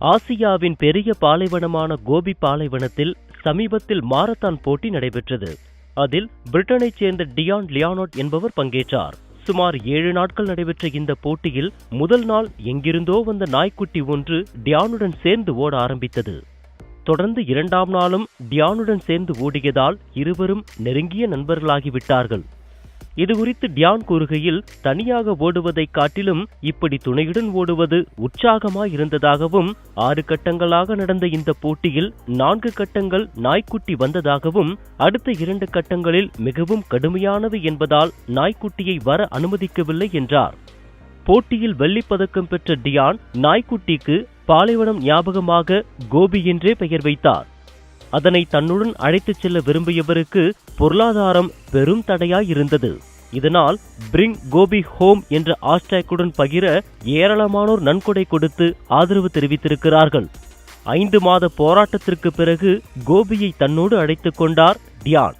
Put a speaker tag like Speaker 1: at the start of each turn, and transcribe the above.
Speaker 1: ஆசியாவின் பெரிய பாலைவனமான கோபி பாலைவனத்தில் சமீபத்தில் மாரத்தான் போட்டி நடைபெற்றது. அதில் பிரிட்டனைச் சேர்ந்த டியான் லியோனார்ட் என்பவர் பங்கேற்றார். சுமார் 7 நாட்கள் நடைபெற்ற இந்த போட்டியில் முதல் நாள் எங்கிருந்தோ வந்த நாய்க்குட்டி ஒன்று டியானுடன் சேர்ந்து ஓட ஆரம்பித்தது. தொடர்ந்து 2ஆம் நாளும் டியானுடன் சேர்ந்து ஓடியதால் இருவரும் நெருங்கிய நண்பர்களாகிவிட்டார்கள். இதுகுறித்து டியான் கூறுகையில், தனியாக ஓடுவதைக் காட்டிலும் இப்படி துணையுடன் ஓடுவது உற்சாகமாயிருந்ததாகவும் 6 கட்டங்களாக நடந்த இந்த போட்டியில் 4 கட்டங்கள் நாய்க்குட்டி வந்ததாகவும் அடுத்த 2 கட்டங்களில் மிகவும் கடுமையானது என்பதால் நாய்க்குட்டியை வர அனுமதிக்கவில்லை என்றார். போட்டியில் வெள்ளிப்பதக்கம் பெற்ற டியான் நாய்க்குட்டிக்கு பாலைவனம் ஞாபகமாக கோபி என்றே பெயர் வைத்தார். அதனை தன்னுடன் அழைத்துச் செல்ல விரும்பியவருக்கு பொருளாதாரம் பெரும் தடையாயிருந்தது. இதனால் பிரிங் கோபி ஹோம் என்ற ஹேஷ்டேக்குடன் பகிர ஏராளமானோர் நன்கொடை கொடுத்து ஆதரவு தெரிவித்திருக்கிறார்கள். 5 மாத போராட்டத்திற்கு பிறகு கோபியை தன்னோடு அழைத்துக் கொண்டார் டியான்.